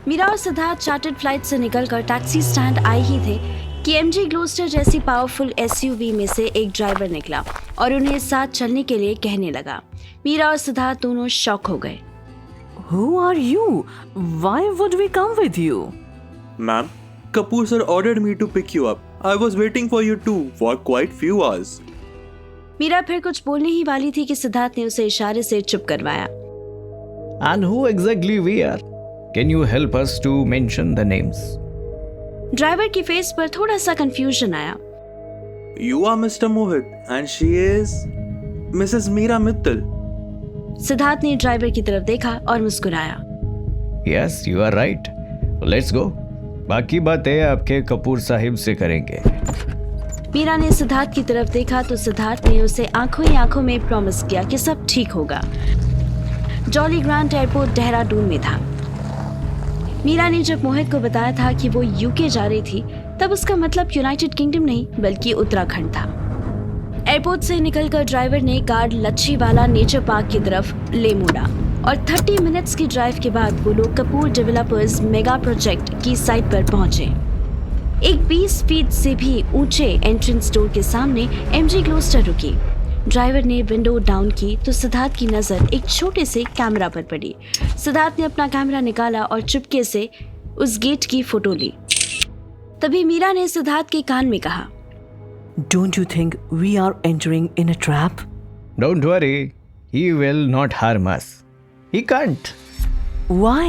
मीरा और Siddharth chartered flight से निकलकर टैक्सी स्टैंड आए ही थे कि एमजी ग्लोस्टर जैसी पावरफुल एसयूवी में से एक ड्राइवर निकला और उन्हें साथ चलने के लिए कहने लगा। मीरा और सिद्धार्थ दोनों शॉक हो गए। Who are you? Why would we come with you? Ma'am, Kapoor sir ordered me to pick you up. I was waiting for you too for quite few hours. Meera फिर कुछ बोलने ही वाली थी कि सिद्धार्थ ने उसे इशारे से चुप करवाया। And who exactly we are? Can you help us to mention the names? Driver की फेस पर थोड़ा सा कंफ्यूजन आया। You are Mr. Mohit and she is Mrs. Meera Mittal. Siddharth ने ड्राइवर की तरफ देखा और मुस्कुराया। Yes, you are right. Let's go. बाकी बातें आपके कपूर साहिब से करेंगे। मीरा ने सिद्धार्थ की तरफ देखा तो सिद्धार्थ ने उसे आंखों ही आंखों में प्रॉमिस किया कि सब ठीक होगा। जॉली ग्रांट एयरपोर्ट देहरादून में था। मीरा ने जब मोहित को बताया था कि वो यूके जा रही थी तब उसका मतलब यूनाइटेड किंगडम नहीं बल्कि उत्तराखंड था। एयरपोर्ट से निकलकर ड्राइवर ने कार लच्छीवाला नेचर पार्क की तरफ ले मुड़ा और 30 मिनट्स की ड्राइव के बाद वो लोग कपूर डेवलपर्स मेगा प्रोजेक्ट की साइट पर पहुंचे। एक 20 फीट से भी ऊंचे एंट्रेंस डोर के सामने एमजी ग्लोस्टर रुकी। ड्राइवर ने विंडो डाउन की तो सिद्धार्थ की नजर एक छोटे से कैमरा पर पड़ी। सिद्धार्थ ने अपना कैमरा निकाला और चुपके से उस गेट की फोटो ली। तभी मीरा ने सिद्धार्थ के कान में कहा, Don't you think we are entering in a trap? Don't worry. He will not harm us. He can't. Why?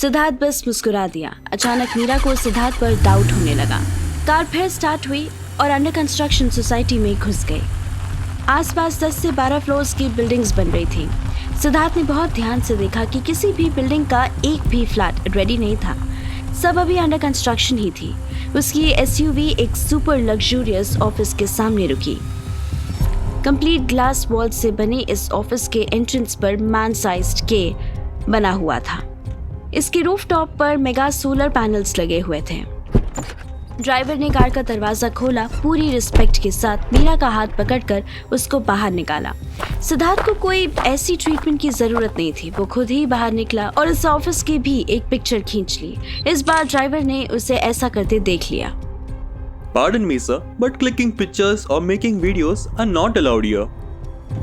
Siddharth बस मुस्कुरा दिया। अचानक मीरा को सिद्धार्थ पर डाउट होने लगा। कार फिर स्टार्ट हुई और अंडर कंस्ट्रक्शन सोसाइटी में घुस गई। आसपास 10 से 12 फ्लोर्स की बिल्डिंग्स बन रही थी। सिद्धार्थ ने बहुत ध्यान से देखा कि किसी भी बिल्डिंग का एक भी फ्लैट रेडी नहीं था। सब अभी अंडर कंस्ट्रक्शन ही थी। उसकी एसयूवी एक सुपर लग्जूरियस ऑफिस के सामने रुकी। कंप्लीट ग्लास वॉल से बने इस ऑफिस के एंट्रेंस पर मैन साइज्ड के बना हुआ था। इसके रूफटॉप पर मेगा सोलर पैनल्स लगे हुए थे। ड्राइवर ने कार का दरवाजा खोला। पूरी रिस्पेक्ट के साथ मीरा का हाथ पकड़कर उसको बाहर निकाला। सिद्धार्थ को कोई ऐसी ट्रीटमेंट की जरूरत नहीं थी। वो खुद ही बाहर निकला और इस ऑफिस की भी एक पिक्चर खींच ली। इस बार ड्राइवर ने उसे ऐसा करते देख लिया। Pardon me, sir, but clicking pictures or making videos are not allowed here.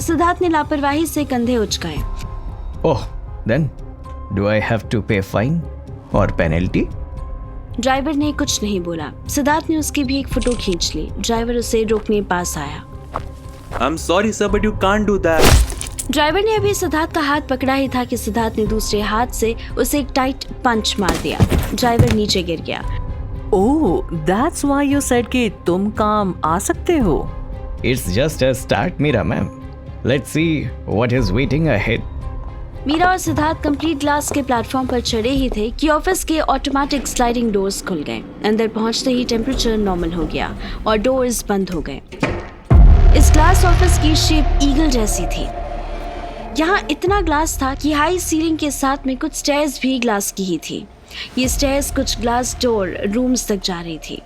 Siddharth ने लापरवाही से कंधे उचकाए। Oh, then do I have to pay fine or penalty? Driver ने कुछ नहीं बोला। सिद्धार्थ ने उसकी भी एक फोटो खींच ली। ड्राइवर उसे रोकने पास आया। I'm sorry, sir, but you can't do that. Driver ने अभी सिद्धार्थ का हाथ पकड़ा ही था कि सिद्धार्थ ने दूसरे हाथ से उसे एक टाइट पंच मार दिया। ड्राइवर नीचे गिर गया। Oh, that's why you said कि तुम काम आ सकते हो। It's just a start, Meera ma'am. Let's see what is waiting ahead. Meera और सिद्धार्थ कंप्लीट ग्लास के प्लेटफॉर्म पर चढ़े ही थे कि ऑफिस के ऑटोमेटिक स्लाइडिंग डोर्स खुल गए। अंदर पहुंचते ही टेम्परेचर नॉर्मल हो गया और डोर्स बंद हो गए। इस ग्लास ऑफिस की शेप ईगल जैसी थी। यहाँ इतना ग्लास था कि हाई सीलिंग के साथ में कुछ स्टेयर्स भी ग्लास की ही थी। ये स्टेयर्स कुछ ग्लास डोर रूम्स तक जा रही थी।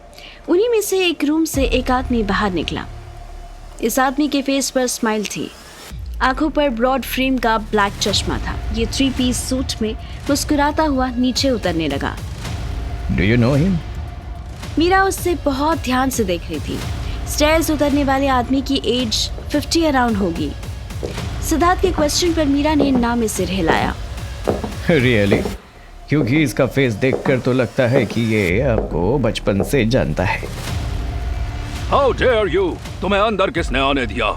उन्हीं में से एक रूम से एक आदमी बाहर निकला। इस आदमी के फेस पर स्माइल थी। आंखों पर ब्रॉड फ्रेम का ब्लैक चश्मा था। ये 3 पीस सूट में मुस्कुराता हुआ नीचे उतरने लगा। Do you know him? Meera उससे बहुत ध्यान से देख रही थी। स्टेयर्स उतरने वाले आदमी की एज 50 अराउंड होगी। सिद्धार्थ के क्वेश्चन पर मीरा ने ना में सिर हिलाया। Really? क्योंकि इसका फेस देखकर तो लगता है कि ये आपको बचपन से जानता है। How dare you? तुम्हें अंदर किसने आने दिया?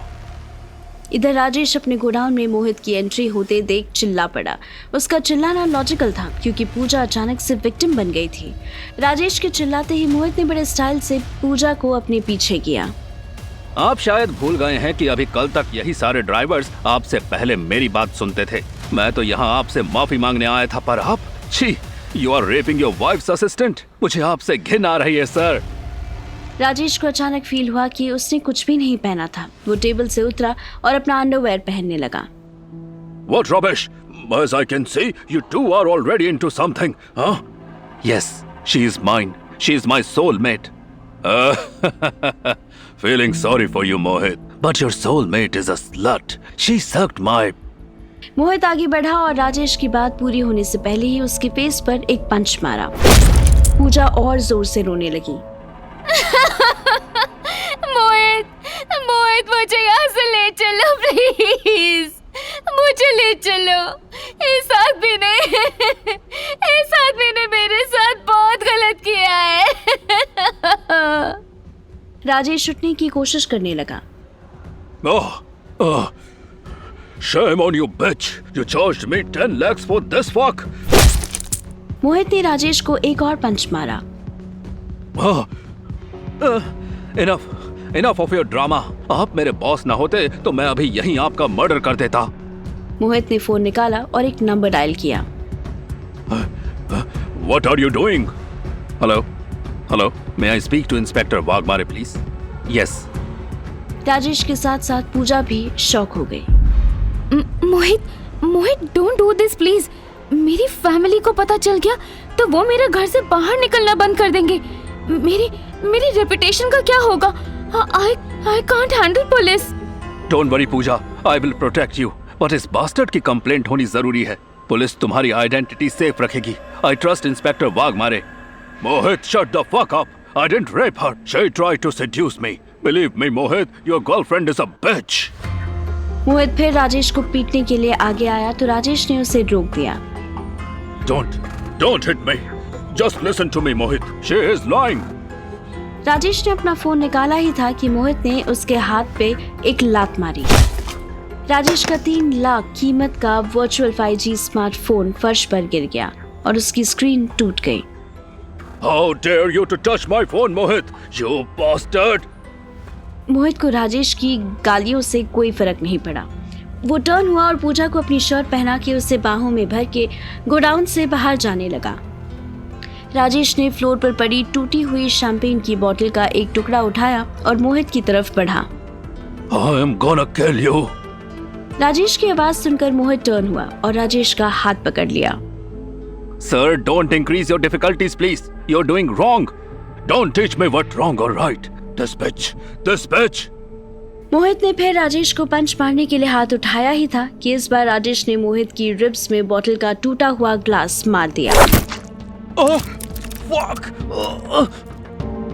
इधर राजेश अपने गोडाउन में मोहित की एंट्री होते देख चिल्ला पड़ा। उसका चिल्लाना लॉजिकल था क्योंकि पूजा अचानक से विक्टिम बन गई थी। राजेश के चिल्लाते ही मोहित ने बड़े स्टाइल से पूजा को अपने पीछे किया। आप शायद भूल गए हैं कि अभी कल तक यही सारे ड्राइवर्स आपसे पहले मेरी बात सुनते थे। मैं तो यहाँ आपसे माफी मांगने आया था, पर आप छी, you are raping your wife's assistant. मुझे आपसे घिन आ रही है सर। राजेश को अचानक फील हुआ कि उसने कुछ भी नहीं पहना था। वो टेबल से उतरा और अपना अंडरवेयर पहनने लगा। What rubbish? As I can see, you two are already into something, huh? Yes, she is mine. She is my soulmate. Feeling sorry for you, Mohit, but your soulmate is a slut. She sucked my... मोहित आगे बढ़ा और राजेश की बात पूरी होने से पहले ही उसके फेस पर एक पंच मारा। पूजा और जोर से रोने लगी। मोहित, मोहित मुझे यहाँ से ले चलो प्लीज, मुझे ले चलो। इस आदमी ने मेरे साथ बहुत गलत किया है। राजेश उठने की कोशिश करने लगा। Shame on you, bitch! You charged me 10 lakhs for this fuck! मोहित ने राजेश को एक और पंच मारा। Enough of your drama. आप मेरे बॉस ना होते तो मैं अभी यहीं आपका मर्डर कर देता। मोहित ने फोन निकाला और एक नंबर डायल किया। What are you doing? Hello. May I speak to Inspector Wagmare, please? Yes. Rajesh के साथ साथ पूजा भी शॉक हो गई। मोहित डोंट डू दिस प्लीज। मेरी फैमिली को पता चल गया तो वो मेरे घर से बाहर निकलना बंद कर देंगे। मेरी रेपुटेशन का क्या होगा? I can't handle police. Don't worry, Pooja. I will protect you. But इस बास्टर्ड की कंप्लेंट होनी जरूरी है। पुलिस तुम्हारी आइडेंटिटी सेफ रखेगी। I trust Inspector Wagmare. Mohit, shut the fuck up. I didn't rape her. She tried to seduce me. Believe me, Mohit, your girlfriend is a bitch. मोहित फिर राजेश को पीटने के लिए आगे आया तो राजेश ने उसे रोक दिया। Don't hit me. Just listen to me, Mohit. She is lying. Rajesh ने अपना फोन निकाला ही था कि मोहित ने उसके हाथ पे एक लात मारी। राजेश का 3 लाख कीमत का वर्चुअल 5G स्मार्टफोन फर्श पर गिर गया और उसकी स्क्रीन टूट गई। How dare you to touch my phone, Mohit? You bastard! मोहित को राजेश की गालियों से कोई फर्क नहीं पड़ा। वो टर्न हुआ और पूजा को अपनी शर्ट पहना के उसे बाहों में भर के गोडाउन से बाहर जाने लगा। राजेश ने फ्लोर पर पड़ी टूटी हुई शैंपेन की बोतल का एक टुकड़ा उठाया और मोहित की तरफ बढ़ा। I am gonna kill you. Rajesh की आवाज सुनकर मोहित टर्न हुआ और राजेश का हाथ पकड़ लिया। Sir, don't increase your difficulties, please. You're doing wrong. Don't teach me what wrong or right. This bitch. मोहित ने फिर राजेश को पंच मारने के लिए हाथ उठाया ही था कि इस बार राजेश ने मोहित की रिब्स में बोतल का टूटा हुआ ग्लास मार दिया। Oh, fuck!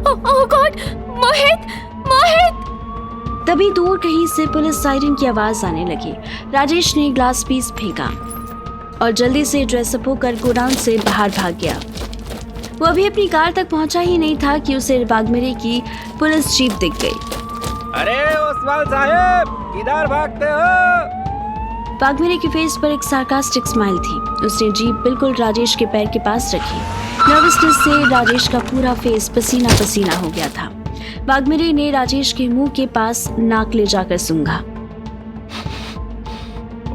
Oh God, मोहित! तभी दूर कहीं से पुलिस सायरन की आवाज आने लगी। राजेश ने ग्लास पीस फेंका और जल्दी से ड्रेसअप होकर गोडाउन से बाहर भाग गया। वो अभी अपनी कार तक पहुंचा ही नहीं था कि उसे बागमेरे की पुलिस जीप दिख गई। अरे ओसवाल साहब, किधर भागते हो? बागमेरे के फेस पर एक सार्कास्टिक स्माइल थी। उसने जीप बिल्कुल राजेश के पैर के पास रखी। नर्वसनेस से राजेश का पूरा फेस पसीना पसीना हो गया था। बागमेरे ने राजेश के मुंह के पास नाक ले जाकर सूंघा।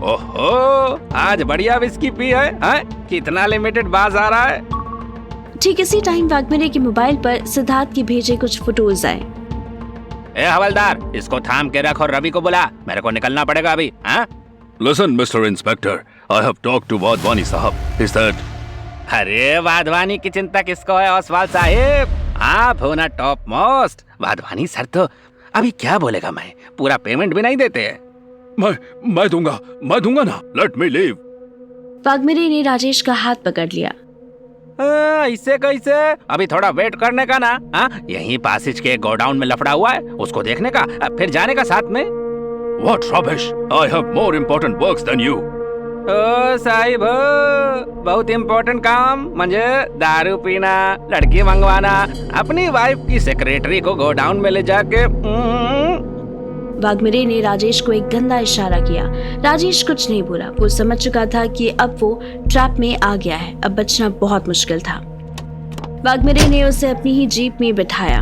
ओहो, आज बढ़िया विस्की पी है? कितना लिमिटेड बाज आ रहा है? ठीक इसी टाइम बागमेरे के मोबाइल पर सिद्धार्थ के भेजे कुछ फोटोज आए। ए हवलदार, इसको थाम के रख और रवि को बुला, मेरे को निकलना पड़ेगा अभी। Listen, Mr. Inspector. I have talked to Wadhwani Sahab. He said, अरे वाधवानी की चिंता किसको है ओसवाल साहिब? आप हो ना टॉप मोस्ट। वाधवानी सर तो अभी क्या बोलेगा, मैं पूरा पेमेंट भी नहीं देते हैं। मैं दूंगा ना। Let me leave. बागमेरे ने राजेश का हाथ पकड़ लिया। इससे कैसे? अभी थोड़ा वेट करने का ना। यहीं पासिज के गोडाउन में लफड़ा हुआ है, उसको देखने का, फिर जाने का साथ में। What rubbish! I have more important works than you. ओ साहिब, बहुत इम्पोर्टेंट काम म्हणजे दारू पीना, लड़की मंगवाना, अपनी वाइफ की सेक्रेटरी को गोडाउन में ले जाके। बागमेरे ने राजेश को एक गंदा इशारा किया। राजेश कुछ नहीं बोला। वो समझ चुका था कि अब वो ट्रैप में आ गया है, अब बचना बहुत मुश्किल था। बागमेरे ने उसे अपनी ही जीप में बिठाया।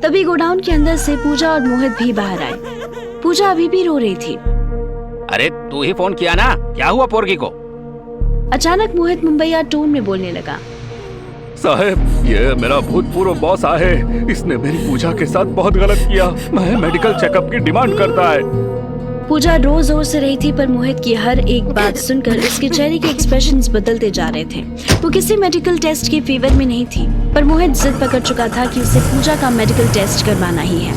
तभी गोडाउन के अंदर से पूजा और मोहित भी बाहर आए। पूजा अभी भी रो रही थी। अरे तू ही फोन किया ना, क्या हुआ पोरगी को? अचानक मोहित मुंबईया टोन में बोलने लगा। साहब, ये मेरा भूतपूर्व बॉस है। इसने मेरी पूजा के साथ बहुत गलत किया। मैं मेडिकल चेकअप की डिमांड करता है। पूजा रो जोर से रही थी पर मोहित की हर एक बात सुनकर उसके चेहरे के एक्सप्रेशंस बदलते जा रहे थे। वो किसी मेडिकल टेस्ट के फेवर में नहीं थी, पर मोहित जिद पकड़ चुका था कि उसे पूजा का मेडिकल टेस्ट करवाना ही है।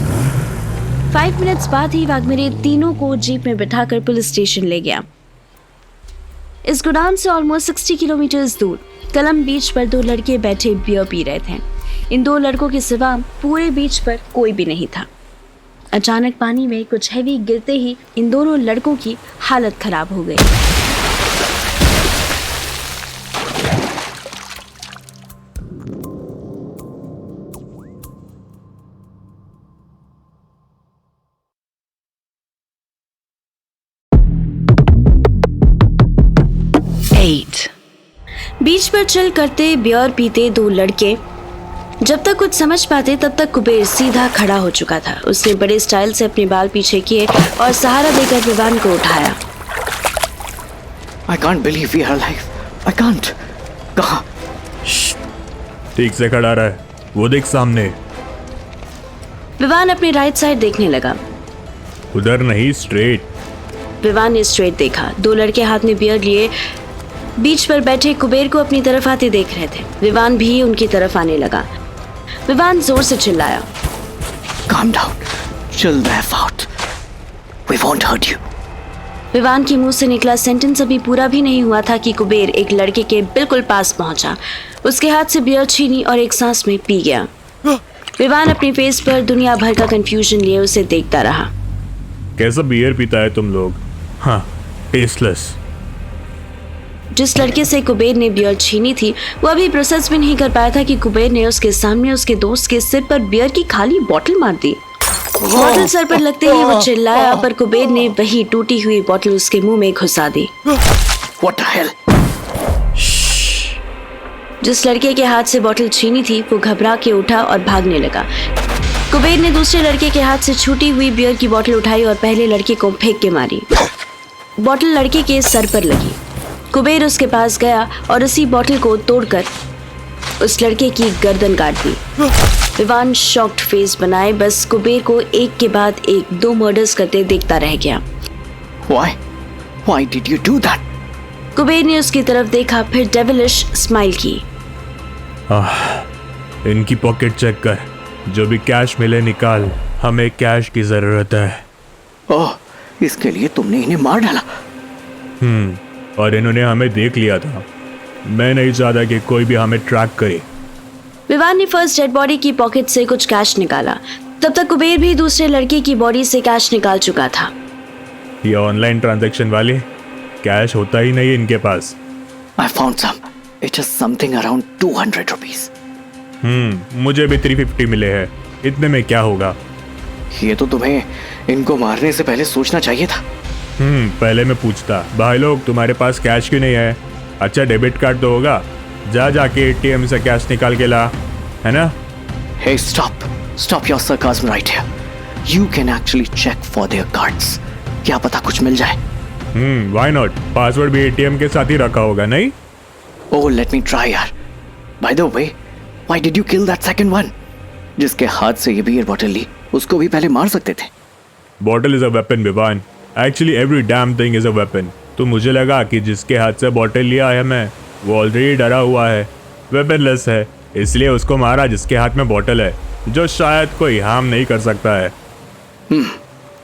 5 मिनट्स बाद ही बागमेरे तीनों को जीप में बिठाकर पुलिस स्टेशन ले गया। इस गोदाम से ऑलमोस्ट 60 किलोमीटर दूर कलम बीच पर दो लड़के बैठे बियर पी रहे थे। इन दो लड़कों के सिवा पूरे बीच पर कोई भी नहीं था। अचानक पानी में कुछ हैवी गिरते ही इन दोनों लड़कों की हालत खराब हो गई। बीच पर चिल करते बियर पीते दो लड़के जब तक कुछ समझ पाते तब तक कुबेर सीधा खड़ा हो चुका था। उसने बड़े स्टाइल से अपने बाल पीछे किए और सहारा देकर विवान को उठाया। I can't believe we are alive. I can't. कहाँ? ठीक से खड़ा रहा है, वो देख सामने। विवान अपने राइट साइड देखने लगा। उधर नहीं, स्ट्रेट। विवान ने स्ट्रेट देखा। दो लड़के हाथ में बियर लिए बीच पर बैठे कुबेर को अपनी तरफ आते देख रहे थे। विवान भी उनकी तरफ आने लगा। विवान जोर से चिल्लाया, Calm down. Chill the F out. We won't hurt you. Vivaan के मुंह से निकला सेंटेंस अभी पूरा भी नहीं हुआ था कि कुबेर एक लड़के के बिल्कुल पास पहुंचा, उसके हाथ से बियर छीनी और एक सांस में पी गया। विवान अपने फेस पर दुनिया भर का कंफ्यूजन लिए उसे देखता रहा। कैसा बियर पीता है तुम लोग? हाँ, टेस्टलेस। जिस लड़के से कुबेर ने बियर छीनी थी वो अभी प्रोसेस भी नहीं कर पाया था कि कुबेर ने उसके सामने उसके दोस्त के सिर पर बियर की खाली बोतल मार दी। बोतल सर पर लगते ही वो चिल्लाया, पर कुबेर ने वही टूटी हुई बोतल उसके मुंह में घुसा दी। What the hell? जिस लड़के के हाथ से बोतल छीनी थी वो घबरा के उठा और भागने लगा। कुबेर ने दूसरे लड़के के हाथ से छूटी हुई बियर की बोतल उठाई और पहले लड़के को फेंक के मारी। बोतल लड़के के सर पर लगी। कुबेर उसके पास गया और उसी बोतल को तोड़कर उस लड़के की गर्दन काट दी। विवान शॉक्ड फेस बनाए बस कुबेर को एक के बाद एक दो मर्डर्स करते देखता रह गया। Why? Why did you do that? Kuber ने उसकी तरफ देखा, फिर डेविलिश स्माइल की। इनकी पॉकेट चेक कर, जो भी कैश मिले निकाल, हमें कैश की जरूरत है। ओह, इसके लिए तुमने इन्हें मार डाला? और इन्होंने हमें देख लिया था। मैं नहीं चाहता कि कोई भी हमें ट्रैक करे। विवान ने फर्स्ट डेड बॉडी की पॉकेट से कुछ कैश निकाला। तब तक कुबेर भी दूसरे लड़के की बॉडी से कैश निकाल चुका था। ये ऑनलाइन ट्रांजैक्शन वाले, कैश होता ही नहीं इनके पास। I found some. It is something around 200 rupees. मुझे भी 350 मिले हैं। इतने में क्या होगा? ये तो तुम्हें इनको मारने से पहले सोचना चाहिए था। पहले मैं पूछता, भाई लोग तुम्हारे पास कैश क्यों नहीं है? अच्छा डेबिट कार्ड तो होगा, जाके एटीएम से कैश निकाल के ला, है ना? Hey, stop your sarcasm right here. You can actually check for their cards. क्या पता कुछ मिल जाए। why not? पासवर्ड भी एटीएम के साथ ही रखा होगा, नहीं? Oh, let me try यार। By the way, why did you kill that second one? जिसके हाथ से ये बियर बोतल ली, उसको भी पहले मार सकते थे। Bottle is a weapon Vivaan. Actually every damn thing is a weapon. तो मुझे लगा कि जिसके हाथ से बॉटल लिया है मैं, वो ऑलरेडी डरा हुआ है, वेपनलेस है, इसलिए उसको मारा जिसके हाथ में बॉटल है, जो शायद कोई हार्म नहीं कर सकता है।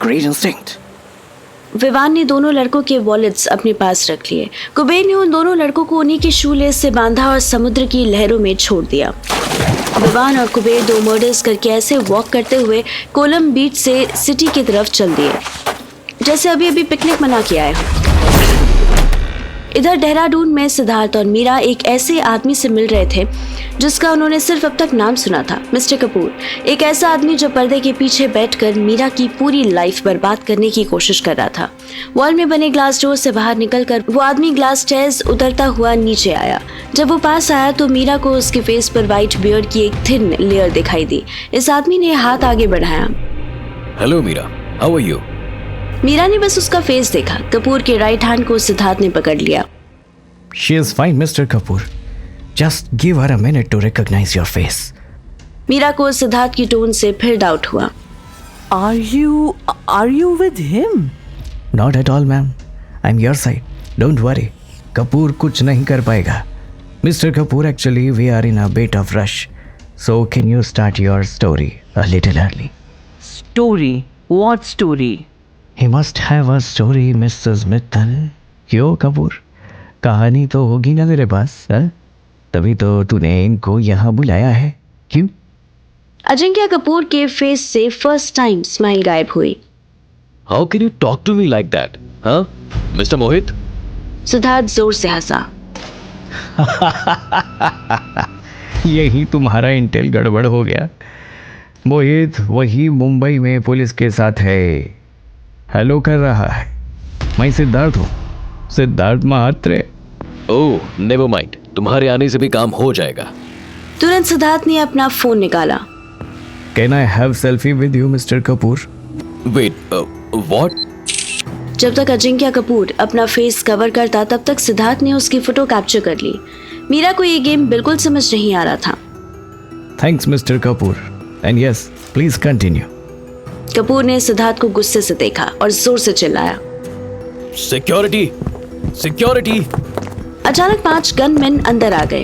Great instinct. विवान ने दोनों लड़कों के वॉलेट्स अपने पास रख लिए। कुबेर ने उन दोनों लड़कों को उन्हीं के शूलेस से बांधा और समुद्र की लहरों में छोड़ दिया। विवान और कुबेर दो मर्डर्स करके ऐसे वॉक करते हुए कोलम बीच से सिटी की तरफ चल दिए जैसे अभी पिकनिक मना के आए हो। इधर देहरादून में सिद्धार्थ और मीरा एक ऐसे आदमी से मिल रहे थे जिसका उन्होंने सिर्फ अब तक नाम सुना था, मिस्टर कपूर। एक ऐसा आदमी जो पर्दे के पीछे बैठकर मीरा की पूरी लाइफ बर्बाद करने की कोशिश कर रहा था। वॉल में बने ग्लास डोर से बाहर निकलकर वो आदमी ग्लास स्टेयर्स उतरता हुआ नीचे आया। जब वो पास आया तो मीरा को उसके फेस पर व्हाइट बियर्ड की एक थिन लेयर दिखाई दी। इस आदमी ने हाथ आगे बढ़ाया। Hello Meera, how are you? Meera ने बस उसका फेस देखा। कपूर के राइट हैंड को सिद्धार्थ ने पकड़ लिया। She is fine, Mr. Kapoor. Just give her a minute to recognize your face. Meera को सिद्धार्थ की टोन से फिर डाउट हुआ। Are you with him? Not at all, ma'am. I'm your side. Don't worry. Kapoor कुछ नहीं कर पाएगा. Mr. Kapoor, actually, we are in a bit of rush. So can you start your story a little early? Story? What story? He must have a story, Mrs. Mittal. क्यों कपूर? कहानी तो होगी ना तेरे पास, हाँ? तभी तो तूने इनको यहाँ बुलाया है, क्यों? अजिंक्य कपूर के फेस से फर्स्ट टाइम स्माइल गायब हुई। How can you talk to me like that? Huh? Mr. Mohit? Siddharth जोर से हंसा। यही तुम्हारा इंटेल गड़बड़ हो गया। मोहित वही मुंबई में पुलिस के साथ है, हेलो कर रहा है। मैं सिद्धार्थ हूँ, Siddharth Mhatre. Oh, never mind. तुम्हारे आने से भी काम हो जाएगा। तुरंत सिद्धार्थ ने अपना फोन निकाला। Can I have selfie with you mister Kapoor? Wait, what? जब तक अजिंक्य कपूर अपना फेस कवर करता तब तक सिद्धार्थ ने उसकी फोटो कैप्चर कर ली। मीरा को ये गेम बिल्कुल समझ नहीं आ रहा था। Thanks mister Kapoor, and yes please continue. Kapoor ने सिद्धार्थ को गुस्से से देखा और जोर से चिल्लाया। Security! Security! अचानक 5 गनमैन अंदर आ गए।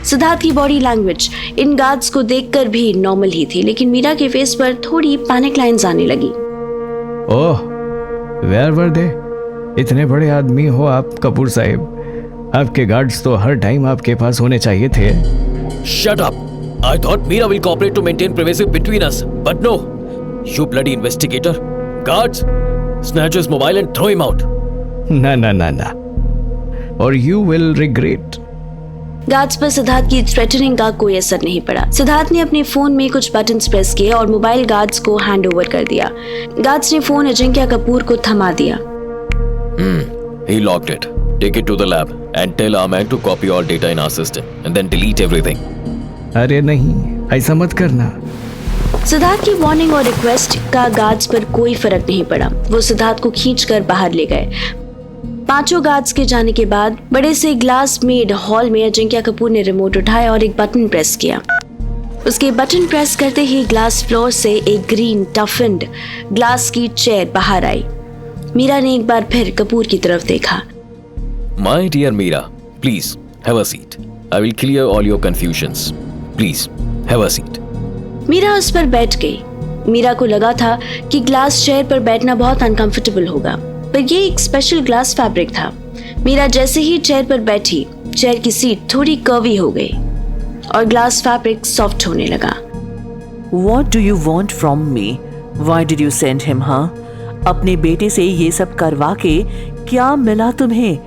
सिद्धार्थ की बॉडी लैंग्वेज इन गार्ड्स को देखकर भी नॉर्मल ही थी, लेकिन मीरा के फेस पर थोड़ी पैनिक लाइंस आने लगी। ओह, वेयर वर दे? इतने बड़े आदमी हो आप कपूर साहब, आपके गार्ड्स तो हर टाइम आपके पास होने चाहिए थे। Shut up! I thought Meera will cooperate to maintain privacy between us, but no! You bloody investigator! Guards! Snatch his mobile and throw him out! ना ना ना ना, और यू विल रिग्रेट। गार्ड्स पर सिद्धार्थ की थ्रेटनिंग का कोई असर नहीं पड़ा। सिद्धार्थ ने अपने फोन में कुछ बटन्स प्रेस किए और मोबाइल गार्ड्स को हैंड ओवर कर दिया। गार्ड्स ने फोन अजिंक्य कपूर को थमा दिया। He locked it. Take it to the lab and tell our man to copy all data in our system and then delete everything. अरे नहीं, ऐसा मत करना। सिद्धार्थ की वार्निंग और रिक्वेस्ट का गार्ड्स पर कोई फर्क नहीं पड़ा। वो सिद्धार्थ को खींचकर बाहर ले गए। 5 गार्ड्स के जाने के बाद बड़े से ग्लास मेड हॉल में अजिंक्य कपूर ने रिमोट उठाया और एक बटन प्रेस किया। उसके बटन प्रेस करते ही ग्लास फ्लोर से एक ग्रीन टफन्ड ग्लास की चेयर बाहर आई। मीरा ने एक बार फिर कपूर की तरफ देखा। My dear Meera, please have a seat. I will clear all your confusions. Please have a seat. Meera उस पर बैठ गई। मीरा को लगा था कि ग्लास चेयर पर बैठना बहुत अनकंफर्टेबल होगा, पर ये एक स्पेशल ग्लास फैब्रिक था। मीरा जैसे ही चेयर पर बैठी, चेयर की सीट थोड़ी कर्वी हो गई और ग्लास फैब्रिक सॉफ्ट होने लगा। What do you want from me? Why did you send him, huh? अपने बेटे से ये सब करवा के क्या मिला तुम्हें?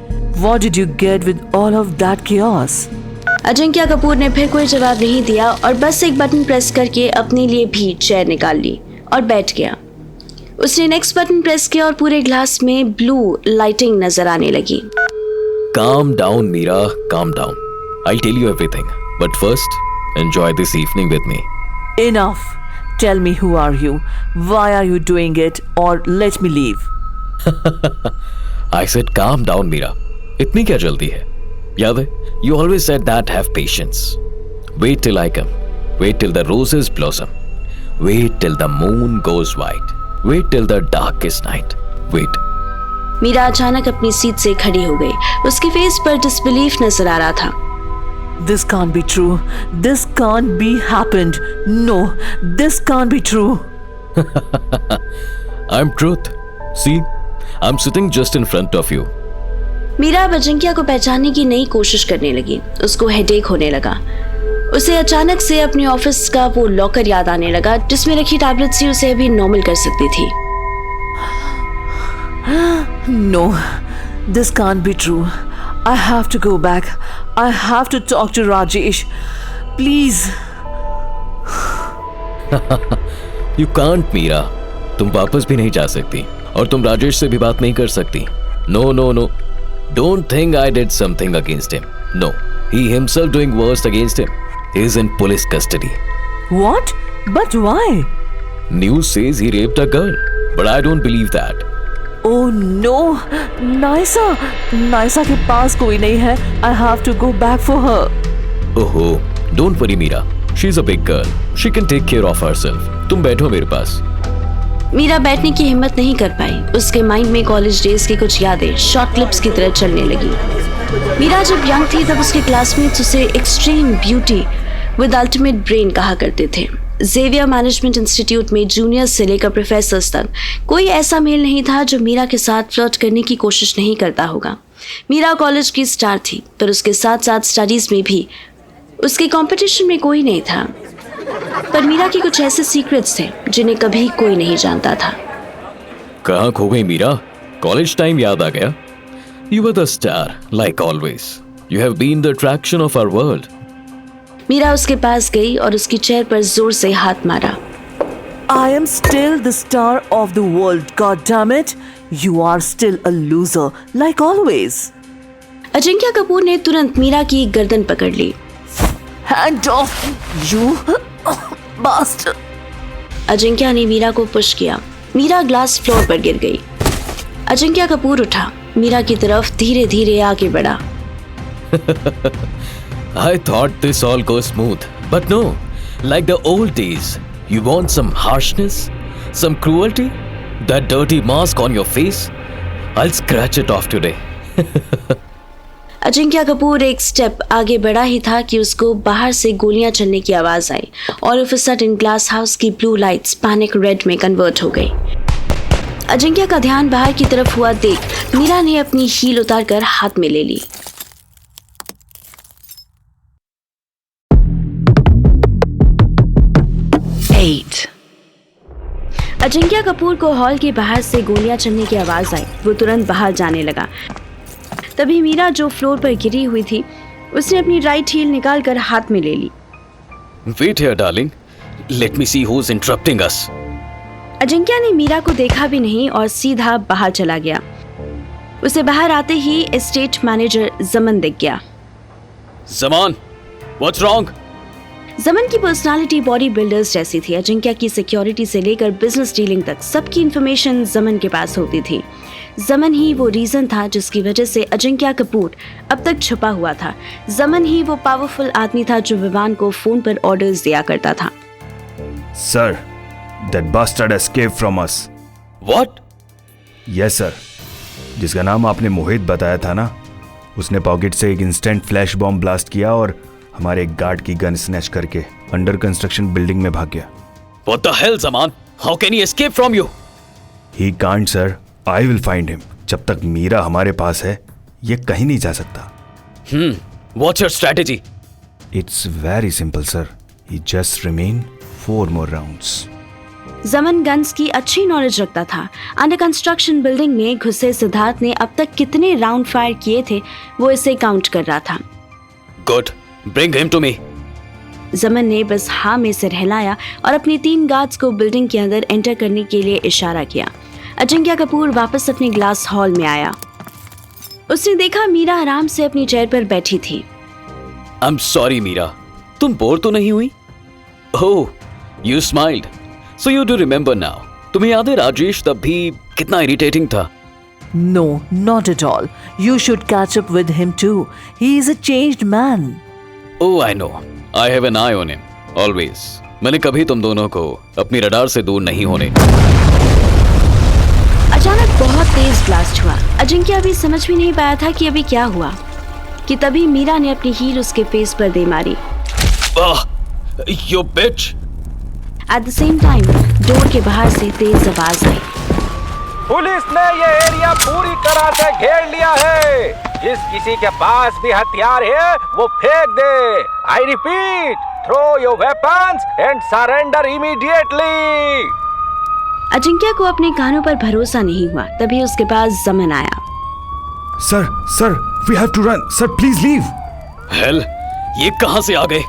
What did you get with all of that chaos? Ajinkya Kapoor ने फिर कोई जवाब नहीं दिया और बस एक बटन प्रेस करके अपने लिए भी चेयर निकाल ली और बैठ गया। उसने नेक्स्ट बटन प्रेस किया और पूरे ग्लास में ब्लू लाइटिंग नजर आने लगी। Calm down, Meera. Calm down. I'll tell you everything. But first, enjoy this evening with me. Enough. Tell me, who are you? Why are you doing it? Or let me leave. I said calm down, Meera. इतनी क्या जल्दी है? याद है? You always said that have patience. Wait till I come. Wait till the roses blossom. Wait till the moon goes white. Wait till the darkest night. Wait. Meera अचानक अपनी seat से खड़ी हो गई। उसके फेस पर डिसबिलीफ नजर आ रहा था। This can't be true. This can't be happened. No, this can't be true. I'm truth. See, I'm sitting just in front of you. Meera अब अजिंक्य को पहचानने की नई कोशिश करने लगी। उसको हेडेक होने लगा। उसे अचानक से अपने ऑफिस का वो लॉकर याद आने लगा जिसमें रखी टैबलेट्स ही उसे अभी नॉर्मल कर सकती थी। No, this can't be true. I have to go back. I have to talk to Rajesh. Please. You can't, Meera. तुम वापस भी नहीं जा सकती और तुम राजेश से भी बात नहीं कर सकती। No, no, no. Don't think I did something against him. No, he himself doing worse against him. He is in police custody. What? But why? News says he raped a girl, but I don't believe that. Oh no, Naisa के पास कोई नहीं है. I have to go back for her. Oh, don't worry, Meera. She's a big girl. She can take care of herself. तुम बैठो मेरे पास. मीरा बैठने की हिम्मत नहीं कर पाई। उसके माइंड में कॉलेज डेज की कुछ यादें शॉर्ट क्लिप्स की तरह चलने लगी। मीरा जब यंग थी तब उसके क्लासमेट्स उसे extreme beauty with ultimate brain कहा करते थे। जेवियर मैनेजमेंट इंस्टीट्यूट में जूनियर्स से लेकर प्रोफेसर्स तक कोई ऐसा मेल नहीं था जो मीरा के साथ फ्लर्ट करने की कोशिश नहीं करता होगा। मीरा कॉलेज की स्टार थी, पर उसके साथ साथ स्टडीज में भी उसके कंपटीशन में कोई नहीं था। पर मीरा के कुछ ऐसे सीक्रेट्स थे जिन्हें कभी कोई नहीं जानता था। कहाँ खो गई मीरा? कॉलेज टाइम याद आ गया। You were the star, like always. You have been the attraction of our world. Meera उसके पास गई और उसकी चेयर पर जोर से हाथ मारा। I am still the star of the world, god damn it. You are still a loser, like always. Ajinkya Kapoor ने तुरंत मीरा की गर्दन पकड़ ली। Hand off, you bastard. Ajinkya ने मीरा को पुश किया। मीरा ग्लास फ्लोर पर गिर गई। अजिंक्य कपूर उठा, मीरा की तरफ धीरे धीरे आगे बढ़ा। I thought this all goes smooth, but no. Like the old days, you want some harshness, some cruelty, that dirty mask on your face. I'll scratch it off today. Ajinkya Kapoor एक स्टेप आगे बढ़ा ही था कि उसको बाहर से गोलियां चलने की आवाज आई और of a sudden glass house की ब्लू लाइट्स पैनिक रेड में कन्वर्ट हो गई। अजिंक्य का ध्यान बाहर की तरफ हुआ देख मीरा ने अपनी हील उतारकर हाथ में ले ली। अजिंक्य कपूर को हॉल के बाहर से गोलियां चलने की आवाज आई। वो तुरंत बाहर जाने लगा। तभी मीरा जो फ्लोर पर गिरी हुई थी, उसने अपनी राइट हील निकालकर हाथ में ले ली। Wait here, darling. Let me see who's interrupting us. Ajinkya ने मीरा को देखा भी नहीं और सीधा बाहर चला गया। उसे बाहर आते ही एस्टेट मैनेजर जमन दिख गया। Zaman, what's wrong? जमन की पर्सनालिटी बॉडी बिल्डर्स जैसी थी। अजिंक्य की सिक्योरिटी से लेकर बिजनेस डीलिंग तक सबकी इंफॉर्मेशन जमन के पास होती थी। जमन ही वो रीजन था जिसकी वजह से अजिंक्य कपूर अब तक छुपा हुआ था। जमन ही वो पावरफुल आदमी था जो विवान को फोन पर ऑर्डर्स दिया करता था। Sir, that bastard escaped from us. What? Yes sir. जिसका नाम आपने मोहित बताया था ना, उसने पॉकेट से एक इंस्टेंट फ्लैश बॉम्ब ब्लास्ट किया और हमारे एक गार्ड की गन स्नैच करके अंडर कंस्ट्रक्शन बिल्डिंग में भाग गया। What the hell, Zaman? How can he escape from you? He can't sir. I will find him. जब तक मीरा हमारे पास है, ये कहीं नहीं जा सकता। What's your strategy? It's very simple sir. He just remain 4 more rounds. जमन गन्स की अच्छी नॉलेज रखता था। अंडर कंस्ट्रक्शन बिल्डिंग में घुसे सिद्धार्थ ने अब तक कितने राउंड फायर किए थे, वो इसे काउंट कर रहा था। Good. Bring him to me. जमन ने बस हाँ में सिर हिलाया और अपने 3 गार्ड्स को बिल्डिंग के अंदर एंटर करने के लिए इशारा किया। अजिंक्य कपूर वापस अपने ग्लास हॉल में आया। उसने देखा मीरा आराम से अपनी चेयर पर बैठी थी। I'm sorry, Meera. तुम बोर तो नहीं हुई? Oh, you smiled. So you do remember now. तुम्हें याद है राजेश तब भी कितना इरिटेटिंग था? No, not at all. You should catch up with him too. He is a changed man. Oh, I know. I have an eye on him. Always. मैंने कभी तुम दोनों को अपनी रडार से दूर नहीं होने। अचानक बहुत तेज ब्लास्ट हुआ। अजिंक्य अभी समझ भी नहीं पाया था कि अभी क्या हुआ कि तभी मीरा ने अपनी हील उसके फेस पर दे मारी। You bitch! At the same time door के बाहर से तेज आवाज आई। पुलिस ने ये एरिया पूरी तरह से घेर लिया है। जिस किसी के पास भी हथियार है वो फेंक दे। I repeat, throw your weapons and surrender immediately. Ajinkya को अपने कानों पर भरोसा नहीं हुआ। तभी उसके पास जमन आया। Sir, we have to run. Sir, please leave. Hell, ये कहां से आ गए?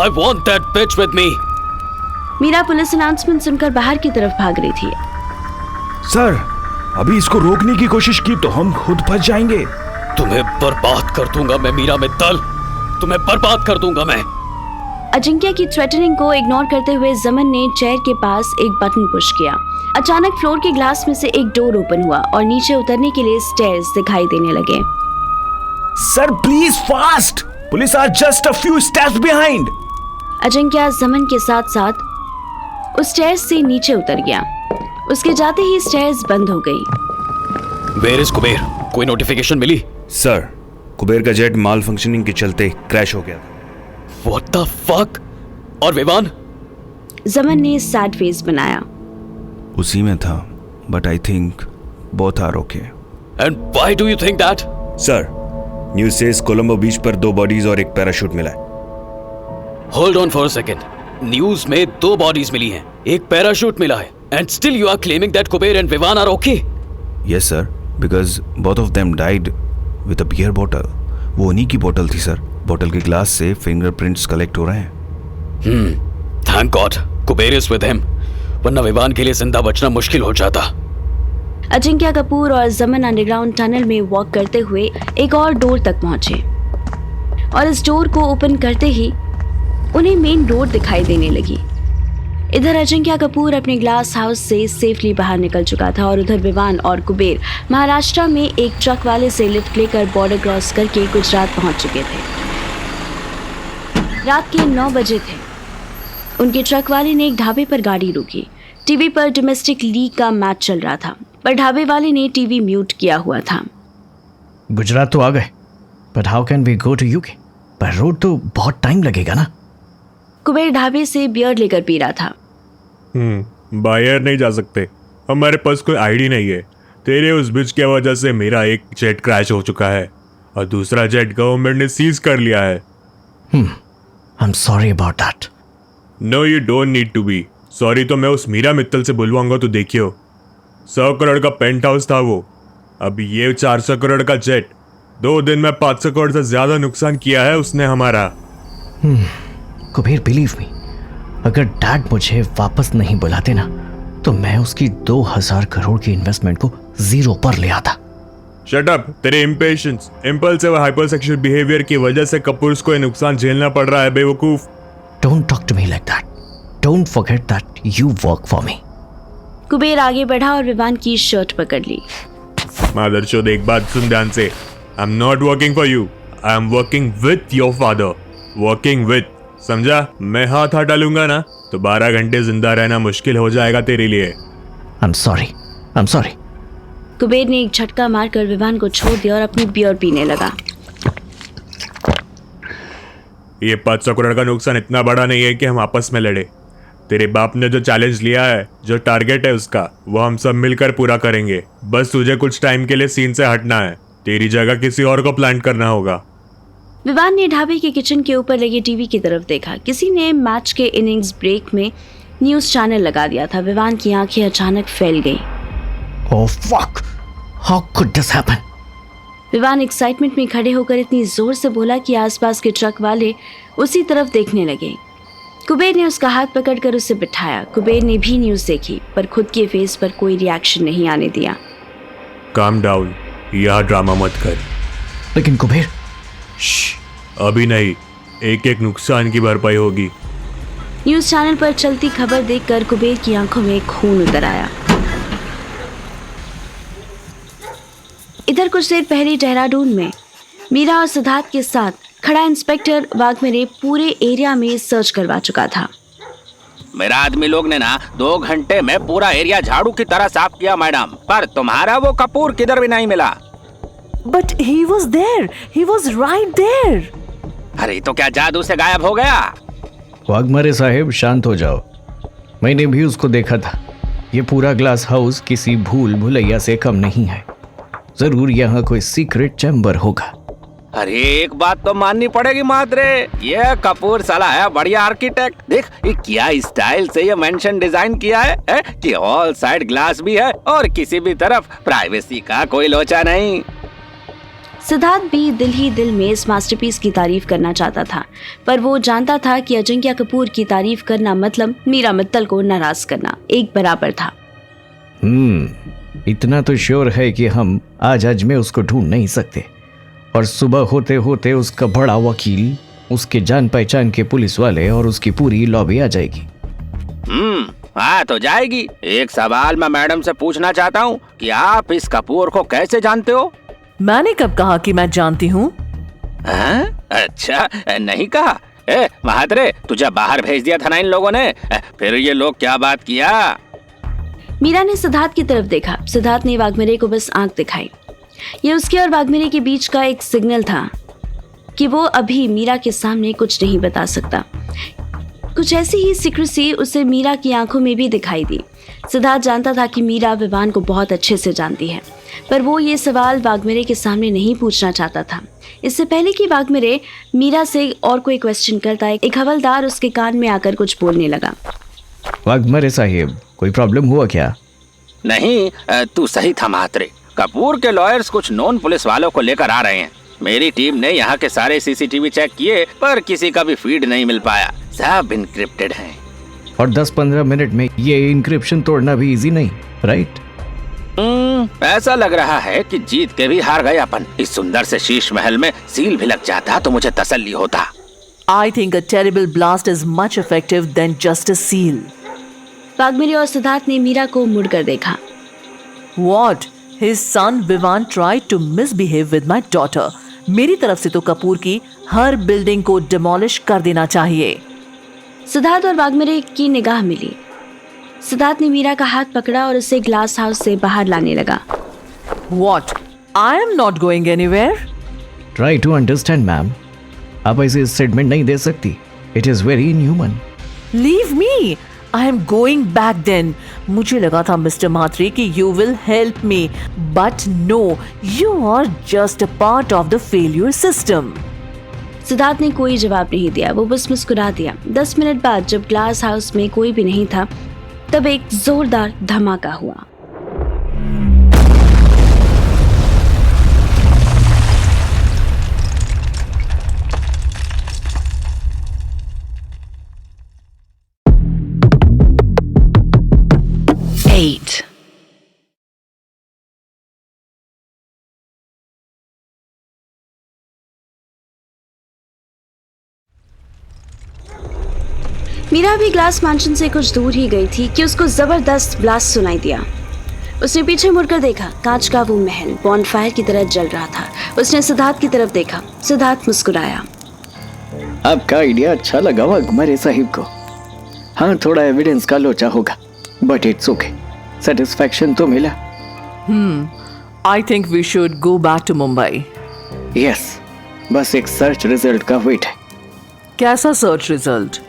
I want that bitch with me. Meera police announcement सुनकर बाहर की तरफ भाग रही थी। सर, अभी इसको रोकने की कोशिश की तो हम खुद फंस जाएंगे। तुम्हें बर्बाद कर दूंगा मैं मीरा मित्तल। तुम्हें बर्बाद कर दूंगा मैं। अजिंक्य की थ्रेटनिंग को इग्नोर करते हुए जमन ने चेयर के पास एक बटन पुश किया। अचानक फ्लोर के ग्लास में से एक डोर ओपन हुआ और नीचे उतरने के लिए स्टेयर्स दिखाई देने लगे। Sir please fast, police are just a few steps behind. Ajinkya Jaman के साथ साथ उस स्टेयर्स से नीचे उतर गया। उसके जाते ही स्टेयर्स बंद हो गई। Where is Kuber? कोई नोटिफिकेशन मिली? सर, कुबेर का जेट माल फंक्शनिंग के चलते क्रैश हो गया। What the fuck? और विवान? जमन ने सैड फेस बनाया। उसी में था, but I think both are okay. And why do you think that? Sir, news says Colombo beach पर 2 बॉडीज और एक पैराशूट मिला है। Hold on for a second. News में 2 बॉडीज मिली हैं, एक पैराशूट मिला है, and still you are claiming that Kuber and Vivan are okay? Yes sir, because both of them died with a beer bottle. वो उन्हीं की बोतल थी सर। बोतल के ग्लास से फिंगरप्रिंट्स कलेक्ट हो रहे हैं। Thank God Kuber is with him, वरना विवान के लिए जिंदा बचना मुश्किल हो जाता। अजिंक्य कपूर और जमन अंडरग्राउंड टनल में वॉक करते हुए एक और डोर तक पहुंचे और इस डोर को ओपन करते ही उन्हें मेन रोड दिखाई देने लगी। इधर अजिंक्य कपूर अपने ग्लास हाउस से सेफली बाहर निकल चुका था और उधर विवान और कुबेर महाराष्ट्र में एक ट्रक वाले से लिफ्ट लेकर बॉर्डर क्रॉस करके गुजरात पहुंच चुके थे। रात के 9 बजे थे। उनके ट्रक वाले ने एक ढाबे पर गाड़ी रोकी। टीवी पर डोमेस्टिक लीग का मैच चल रहा था, पर ढाबे वाले ने टीवी म्यूट किया हुआ था। गुजरात तो आ गए, but how can we go to UK? पर रोड तो बहुत टाइम लगेगा ना। कुबेर ढाबे से बियर लेकर पी रहा था। बाहर नहीं जा सकते, हमारे पास कोई आईडी नहीं है। तेरे उस बिच की वजह से मेरा एक जेट क्रैश हो चुका है और दूसरा जेट गवर्नमेंट ने सीज कर लिया है। I am sorry about that. No you don't need to be sorry. तो मैं उस मीरा मित्तल से बुलवाऊंगा तो देखियो। 100 करोड़ का पेंट हाउस था वो, अब ये 400 करोड़ का जेट। 2 दिन में 500 करोड़ से ज्यादा नुकसान किया है उसने हमारा। कुबेर बिलीव मी, अगर डैड मुझे वापस नहीं बुलाते ना तो मैं उसकी 2000 करोड़ की इन्वेस्टमेंट को जीरो पर ले आता। Shut up. तेरे इम्पेशंस, इम्पल्सिव और हाइपरसेक्सुअल बिहेवियर की वजह से कपूर्स को ये नुकसान झेलना पड़ रहा है बेवकूफ। Don't talk to me like that. Don't forget that you work for me. Kuber आगे बढ़ा और विवान की शर्ट पकड़ ली। मादरचोद, एक बात सुन ध्यान से। I am not working for you, I am working with your father. Working with, समझा? मैं हाथ हटा लूंगा ना तो 12 घंटे जिंदा रहना मुश्किल हो जाएगा तेरे लिए। आई एम सॉरी। कुबेर ने एक झटका मारकर विवान को छोड़ दिया और अपनी बियर पीने लगा। ये 500 करोड़ का नुकसान इतना बड़ा नहीं है कि हम आपस में लड़े। तेरे बाप ने जो चैलेंज लिया है, जो टारगेट है उसका, वो हम सब मिलकर पूरा करेंगे। बस तुझे कुछ टाइम के लिए सीन से हटना है। तेरी जगह किसी और को प्लान करना होगा। विवान ने ढाबे के किचन के ऊपर लगे टीवी की तरफ देखा। किसी ने मैच के इनिंग्स ब्रेक में न्यूज चैनल लगा दिया था। विवान की आंखें अचानक फैल गईं। Oh fuck, how could this happen? Vivaan excitement में खड़े होकर इतनी जोर से बोला कि आसपास के ट्रक वाले उसी तरफ देखने लगे। कुबेर ने उसका हाथ पकड़कर उसे बिठाया। कुबेर ने भी न्यूज देखी, पर खुद के फेस पर कोई रिएक्शन नहीं आने दिया। काम डाउन, यह ड्रामा मत कर। लेकिन कुबेर, अभी नहीं, एक नुकसान की भरपाई होगी। न्यूज चैनल पर चलती खबर देखकर कुबेर की आंखों में खून उतर आया। इधर कुछ देर पहले देहरादून में मीरा और सिद्धार्थ के साथ खड़ा इंस्पेक्टर वाघमेरे पूरे एरिया में सर्च करवा चुका था। मेरा आदमी लोग ने ना 2 घंटे में पूरा एरिया झाड़ू की तरह साफ किया मैडम, पर तुम्हारा वो कपूर किधर भी नहीं मिला। But he was there. He was right there. अरे तो क्या जादू से गायब हो गया? वाघमारे साहेब शांत हो जाओ, मैंने भी उसको देखा था। ये पूरा ग्लास हाउस किसी भूल भुलैया से कम नहीं है। जरूर यहाँ कोई सीक्रेट चैम्बर होगा। अरे एक बात तो माननी पड़ेगी मात्रे, ये कपूर साला है बढ़िया आर्किटेक्ट। देख ये क्या स्टाइल से ये मेंशन डिजाइन किया है कि ऑल साइड ग्लास भी है और किसी भी तरफ प्राइवेसी का कोई लोचा नहीं। सिद्धार्थ भी दिल ही दिल में इस मास्टरपीस की तारीफ करना चाहता था, पर वो जानता था कि अजिंक्य कपूर की तारीफ करना मतलब मीरा मित्तल को नाराज करना एक बराबर था। इतना तो श्योर है कि हम आज में उसको ढूंढ नहीं सकते, और सुबह होते होते उसका बड़ा वकील, उसके जान पहचान के पुलिस वाले और उसकी पूरी लॉबी आ जाएगी। हाँ तो जाएगी। एक सवाल मैं मैडम से पूछना चाहता हूँ कि आप इस कपूर को कैसे जानते हो? मैंने कब कहा कि मैं जानती हूँ? अच्छा नहीं कहा। महात्रे तुझे बाहर भेज दिया था ना इन लोगों ने, फिर ये लोग क्या बात किया? मीरा ने सिद्धार्थ की तरफ देखा। सिद्धार्थ ने वाघमेरे को बस आंख दिखाई। ये उसके और वाघमेरे के बीच का एक सिग्नल था कि वो अभी मीरा के सामने कुछ नहीं बता सकता। कुछ ऐसी ही सीक्रेसी उसे मीरा की आंखों में भी दिखाई दी। सिद्धार्थ जानता था कि मीरा विवान को बहुत अच्छे से जानती है, पर वो ये सवाल वाग्मिरे के सामने नहीं पूछना चाहता था। इससे पहले कि वाग्मिरे मीरा से और कोई क्वेश्चन करता, एक हवलदार उसके कान में आकर कुछ बोलने लगा। वाग्मिरे साहिब, कोई प्रॉब्लम हुआ क्या? नहीं, तू सही था महात्रे। कपूर के लॉयर्स कुछ नॉन पुलिस वालों को लेकर आ रहे हैं। मेरी टीम ने यहाँ के सारे सीसीटीवी चेक किए, पर किसी का भी फीड नहीं मिल पाया। सब इनक्रिप्टेड हैं। और 10-15 मिनट में ये इंक्रिप्शन तोड़ना भी इजी नहीं, राइट? ऐसा लग रहा है कि जीत के भी हार गए अपन। इस सुंदर से शीश महल में सील भी लग जाता तो मुझे तसल्ली होता। I think a terrible blast is much effective than just a seal. वाग्मिरे और सिद्धार्थ ने मीरा को मुड़कर देखा। What? His son Vivan tried to misbehave with my daughter. मेरी तरफ से तो कपूर की हर बिल्डिंग को डिमोलिश कर देना चाहिए। सिद्धार्थ और वाग्मिरे की निगाह मिली। सिद्धार्थ ने मीरा का हाथ पकड़ा और उसे ग्लास हाउस से बाहर लाने लगा। What? I am not going anywhere. Try to understand, ma'am. आप ऐसे स्टेटमेंट नहीं दे सकती। It is very inhuman. Leave me. I am going back then. मुझे लगा था मिस्टर म्हात्रे कि you will help me, but no, you are just a part of the failure system. Siddharth ने कोई जवाब नहीं दिया, वो बस मुस्कुरा दिया। 10 मिनट बाद जब ग्लास हाउस में कोई भी नहीं था, तब एक जोरदार धमाका हुआ। मीरा भी ग्लास मैंशन से कुछ दूर ही गई थी कि उसको जबरदस्त ब्लास्ट सुनाई दिया। उसने पीछे मुड़कर देखा, कांच का वो महल बॉनफायर की तरह जल रहा था। उसने सिद्धार्थ की तरफ देखा। सिद्धार्थ मुस्कुराया। आपका आइडिया अच्छा लगा वाग्मिरे साहिब को। हाँ, थोड़ा एविडेंस का लोचा होगा, बट इट्स ओके। सेटिस्फैक्शन तो मिला। I think we should go back to Mumbai. Yes, बस एक सर्च रिजल्ट का वेट है। कैसा सर्च रिजल्ट?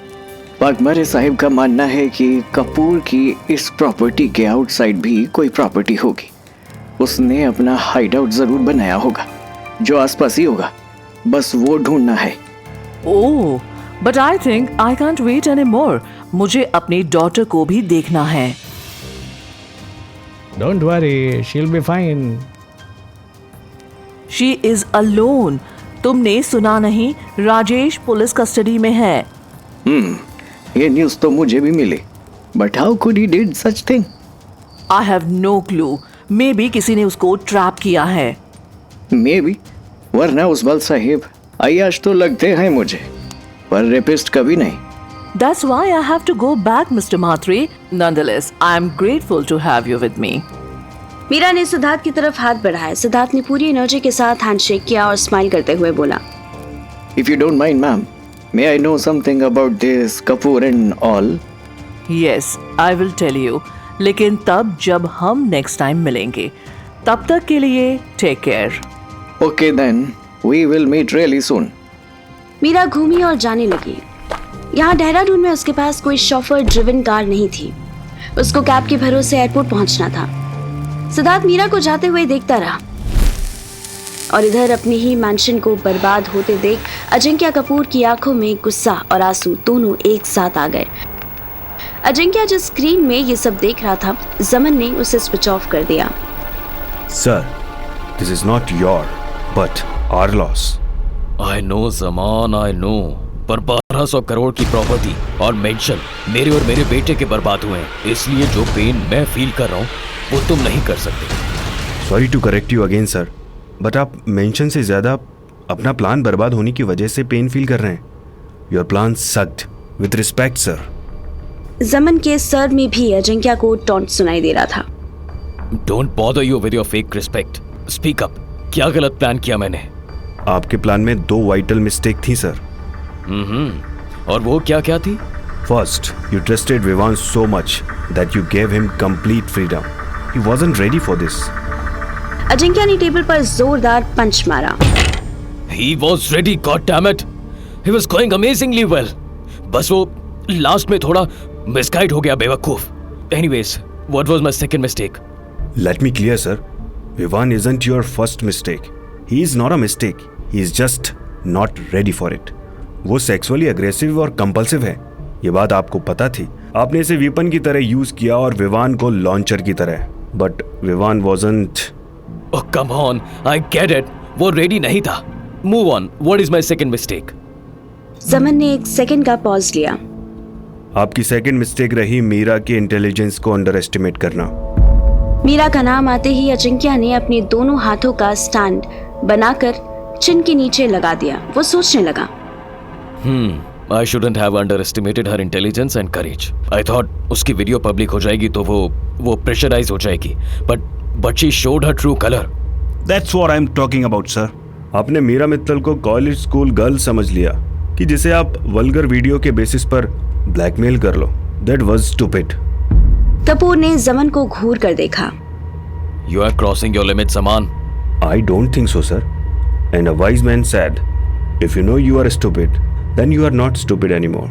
वाग्मिरे साहिब का मानना है कि कपूर की इस प्रॉपर्टी के आउटसाइड भी कोई प्रॉपर्टी होगी। उसने अपना हाइडआउट जरूर बनाया होगा, जो आसपास ही होगा। बस वो ढूंढना है। ओह, but I think I can't wait anymore. मुझे अपनी डॉटर को भी देखना है। Don't worry, she'll be fine. She is alone. तुमने सुना नहीं? राजेश पुलिस कस्टडी में है। ये न्यूज़ तो मुझे भी मिली, but how could he did such thing? I have no clue. Maybe किसी ने उसको ट्रैप किया है। मे बी, वरना उस्मान साहिब अय्याश तो लगते हैं मुझे, पर रेपिस्ट कभी नहीं। That's why I have to go back, Mr. Mhatre. Nonetheless, I am grateful to have you with me. Meera ने सिद्धार्थ की तरफ हाथ बढ़ाया। सिद्धार्थ ने पूरी एनर्जी के साथ हैंडशेक किया और स्माइल करते हुए बोला, If you don't mind, ma'am, may I know something about this Kapoor and all? Yes, I will tell you. लेकिन तब जब हम नेक्स्ट टाइम मिलेंगे। तब तक के लिए take care. Okay then, we will meet really soon. Meera घूमी और जाने लगी। यहाँ देहरादून में उसके पास कोई शॉफर ड्रिवन कार नहीं थी। उसको कैब के भरोसे एयरपोर्ट पहुंचना था। सिद्धार्थ मीरा को जाते हुए देखता रहा और इधर अपनी ही मैंशन को बर्बाद होते देख अजिंक्य कपूर की आंखों में गुस्सा और आंसू दोनों एक साथ आ गए। अजिंक्य जिस स्क्रीन में ये सब देख रहा था, जमन ने उसे स्विच ऑफ कर दिया। Sir, this is not your but our loss. I know जमान, आई नो, पर 1200 करोड़ की प्रॉपर्टी और मेंशन मेरे और मेरे बेटे के बर्बाद हुए हैं। इसलिए जो पेन मैं फील कर रहा हूँ वो तुम नहीं कर सकते। Sorry to correct you again sir, but आप मेंशन से ज़्यादा अपना प्लान बर्बाद होने की वजह से पेन फील कर रहे हैं। Your plan sucked. With respect sir. जमन के सर में भी अजिंक्य को टॉन्ट सुनाई दे रहा था। Don't bother you with your fake respect. Speak up. क्या गलत प्लान किया मैंने? आपके प्लान में 2 वाइटल मिस्टेक थी सर। और वो क्या क्या थी? First, you trusted Vivaan so much that you gave him complete freedom. He wasn't ready for this. Ajinkya ने टेबल पर जोरदार पंच मारा। He was ready, God damn it. He was going amazingly well. बस वो लास्ट में थोड़ा मिसगाइड हो गया बेवकूफ। Anyways, What was my second mistake? Let me clear, sir. Vivan isn't your first mistake. He is not a mistake. He is just not ready for it. वो sexually aggressive और compulsive है, ये बात आपको पता थी. आपने इसे वीपन की तरह यूज किया और विवान को लॉन्चर की तरह. But Vivaan wasn't. Oh, come on. I get it. वो रेडी नहीं था. Move on. What is my second mistake? जमन ने एक सेकंड का पॉज लिया। आपकी सेकंड मिस्टेक रही मीरा के इंटेलिजेंस को अंडर एस्टिमेट करना। मीरा का नाम आते ही अजिंक्य ने अपने दोनों हाथों का स्टैंड बनाकर चिन के नीचे लगा दिया। वो सोचने लगा, I shouldn't have underestimated her intelligence and courage. I thought उसकी वीडियो पब्लिक हो जाएगी तो वो प्रेशराइज हो जाएगी. But she showed her true color. That's what I'm talking about, sir. आपने मीरा मित्तल को कॉलेज स्कूल गर्ल समझ लिया कि जिसे आप वल्गर वीडियो के बेसिस पर ब्लैकमेल कर लो. That was stupid. कपूर ने जमन को घूर कर देखा। You are crossing your limits, Saman. I don't think so, sir. And a wise man said, if you know you are stupid, then you are not stupid anymore.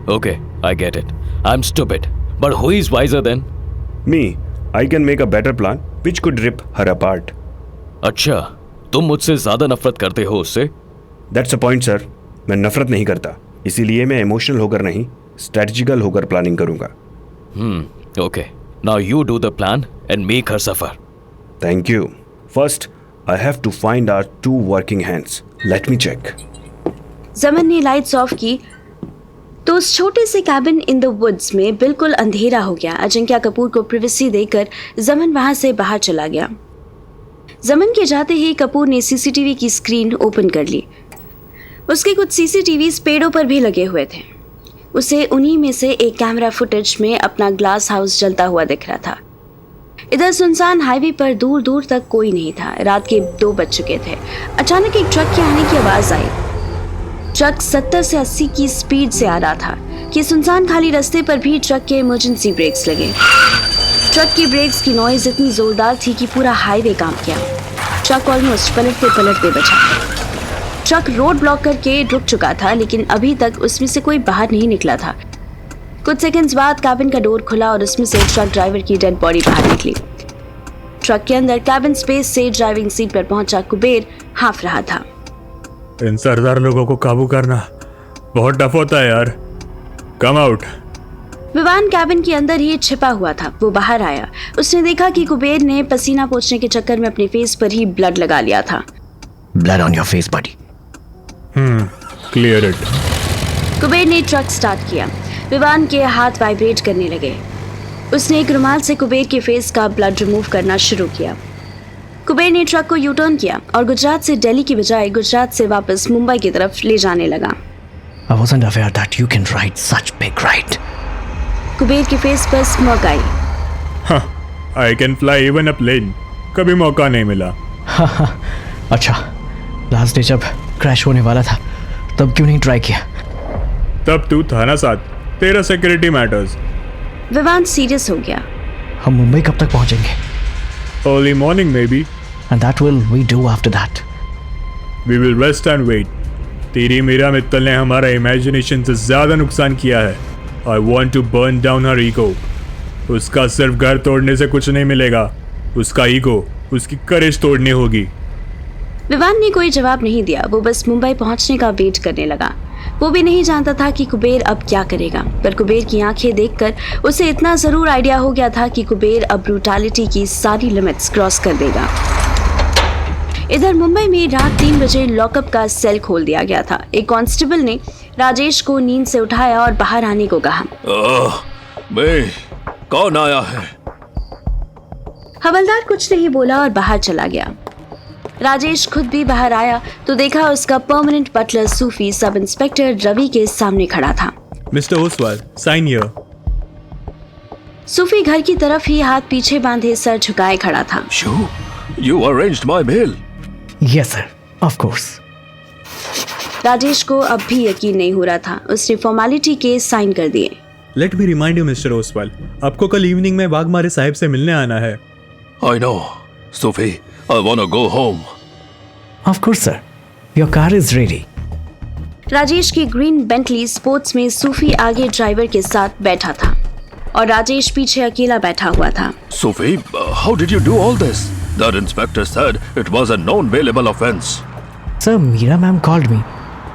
Okay, I get it. I'm stupid. But who is wiser then? Me. I can make a better plan which could rip her apart. अच्छा, तुम मुझसे ज्यादा नफरत करते हो उससे? That's a point, sir. मैं नफरत नहीं करता, इसीलिए मैं इमोशनल होकर नहीं, स्ट्रेटजिकल होकर प्लानिंग करूंगा. Okay. Now you do the plan and make her suffer. Thank you. First, I have to find our two working hands. Let me check. जमन ने लाइट्स ऑफ की तो उस छोटे से कैबिन इन द वुड्स में बिल्कुल अंधेरा हो गया। अजिंक्य कपूर को प्रिवेसी देकर जमन वहां से बाहर चला गया। जमन के जाते ही कपूर ने सीसीटीवी की स्क्रीन ओपन कर ली। उसके कुछ सीसीटीवी पेड़ों पर भी लगे हुए थे। उसे उन्हीं में से एक कैमरा फुटेज में अपना ग्लास हाउस जलता हुआ दिख रहा था। इधर सुनसान हाईवे पर दूर दूर तक कोई नहीं था। रात के 2 बज चुके थे। अचानक एक ट्रक के आने की आवाज आई। ट्रक 70 से 80 की स्पीड से आ रहा था कि सुनसान खाली रास्ते पर भी ट्रक के इमरजेंसी ब्रेक्स लगे। ट्रक की ब्रेक्स की नॉइज इतनी जोरदार थी कि पूरा हाईवे कांप गया। ट्रक ऑलमोस्ट पलटते पलटते बचा। ट्रक रोड ब्लॉक करके रुक चुका था, लेकिन अभी तक उसमें से कोई बाहर नहीं निकला था। कुछ सेकंड्स बाद कैबिन का डोर खुला और उसमें से ट्रक ड्राइवर की डेड बॉडी बाहर निकली। ट्रक के अंदर कैबिन स्पेस से ड्राइविंग सीट पर पहुंचा कुबेर हाफ रहा था। इन सरदार लोगों को काबू करना बहुत टफ होता है यार। Come out. विवान कैबिन के अंदर ही छिपा हुआ था। वो बाहर आया। उसने देखा कि कुबेर ने पसीना पोंछने के चक्कर में अपने फेस पर ही ब्लड लगा लिया था। Blood on your face, buddy. Clear it. Kuber ने ट्रक स्टार्ट किया। विवान के हाथ वाइब्रेट करने लगे। उसने एक रुमाल से कुबेर के फेस का ब्लड रिमूव करना शुरू किया। कुबेर ने ट्रक को यू टर्न किया और गुजरात से दिल्ली की बजाय गुजरात से वापस मुंबई की तरफ ले जाने लगा। I wasn't aware that you can ride such big ride. Kuber के फेस पर स्मोक आई। I can fly even a plane. कभी मौका नहीं मिला। अच्छा, लास्ट डे जब क्रैश होने वाला था तब क्यों नहीं ट्राई किया? तब तू था ना साथ। तेरा सिक्योरिटी मैटर्स। विवान सीरियस हो गया। हम मुंबई कब तक पहुंचेंगे? Early morning may be. And that will we do after that? We will rest and wait. तेरी मीरा मित्तल ने हमारा इमेजिनेशन से ज्यादा नुकसान किया है। I want to burn down her ego. उसका सिर्फ घर तोड़ने से कुछ नहीं मिलेगा। उसका ईगो, उसकी करेज तोड़नी होगी। विवान ने कोई जवाब नहीं दिया। वो बस मुंबई पहुंचने का वेट करने लगा। वो भी नहीं जानता था कि कुबेर अब क्या करेगा, पर कुबेर की आंखें देखकर उसे इतना जरूर आइडिया हो गया था कि कुबेर अब ब्रूटैलिटी की सारी लिमिट्स क्रॉस कर देगा। इधर मुंबई में रात 3 बजे लॉकअप का सेल खोल दिया गया था। एक कांस्टेबल ने राजेश को नींद से उठाया और बाहर आने को कहा। कौन आया है? हवलदार कुछ नहीं बोला और बाहर चला गया। राजेश खुद भी बाहर आया तो देखा उसका परमानेंट बटलर सूफी सब इंस्पेक्टर रवि के सामने खड़ा था। Mister Oswal, sign here. सूफी घर की तरफ ही हाथ पीछे बांधे सर झुकाए खड़ा था। You arranged my bail. Yes, sir. Of course. Rajesh को अब भी यकीन नहीं हो रहा था। उसने फॉर्मेलिटी के साइन कर दिए। Let me remind you mister Oswal, आपको कल इवनिंग में वाघमारे साहिब से मिलने आना है। I know. Sophie, I wanna go home. Of course, sir. Your car is ready. Rajesh की ग्रीन बेंटली स्पोर्ट्स में सूफी आगे ड्राइवर के साथ बैठा था। और राजेश पीछे अकेला बैठा हुआ था। Sophie, how did you do all this? That inspector said it was a known bailable offense. Sir, Meera ma'am called me.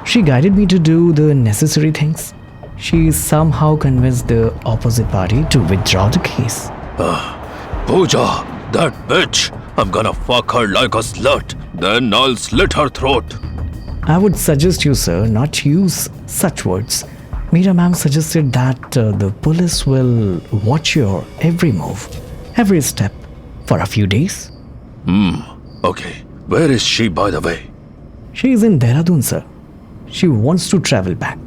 She guided me to do the necessary things. She somehow convinced the opposite party to withdraw the case. Pooja, that bitch. I'm gonna fuck her like a slut. Then I'll slit her throat. I would suggest you, sir, not use such words. Meera ma'am suggested that the police will watch your every move, every step, for a few days. Okay, where is she, by the way? She is in Dehradun, sir. She wants to travel back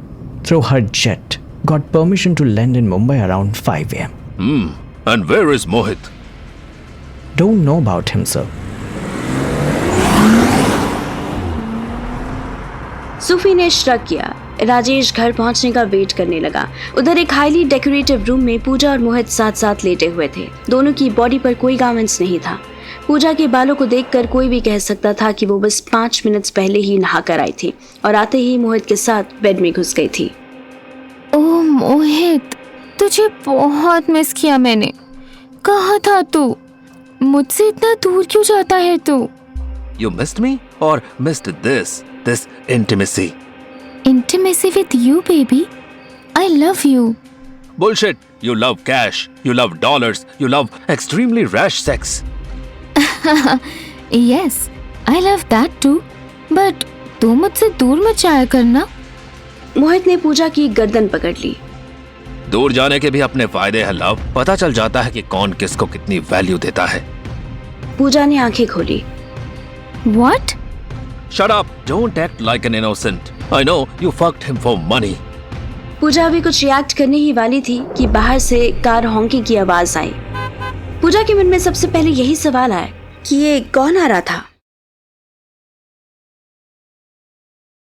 through her jet. Got permission to land in Mumbai around 5 a.m. And where is Mohit? Don't know about him, sir. सूफी ने श्रक किया। राजेश घर पहुंचने का wait करने लगा। उधर एक highly decorative room में पूजा और मोहित साथ साथ लेटे हुए थे। दोनों की बॉडी पर कोई गारमेंट्स नहीं था। पूजा के बालों को देखकर कोई भी कह सकता था कि वो बस 5 मिनट्स पहले ही नहा कर आई थी और आते ही मोहित के साथ बेड में घुस गई थी। ओह मोहित, तुझे बहुत मिस किया मैंने। कहाँ था तू? मुझसे इतना दूर क्यों जाता है तू? You missed me or missed this intimacy? Intimacy with you, baby. I love you. Bullshit. You love cash. You love dollars. You love extremely rash sex. Yes, I love that too. But तू मुझसे दूर मत जाया करना। मोहित ने पूजा की गर्दन पकड़ ली। दूर जाने के भी अपने फायदे हैं लव। पता चल जाता है कि कौन किसको कितनी वैल्यू देता है। पूजा ने आंखें खोली। What? Shut up. Don't act like an innocent. I know you fucked him for money. पूजा अभी कुछ रिएक्ट करने ही वाली थी कि बाहर से कार हॉन्किंग की आवाज आई। पूजा के मन में सबसे पहले यही सवाल आया कि ये कौन आ रहा था।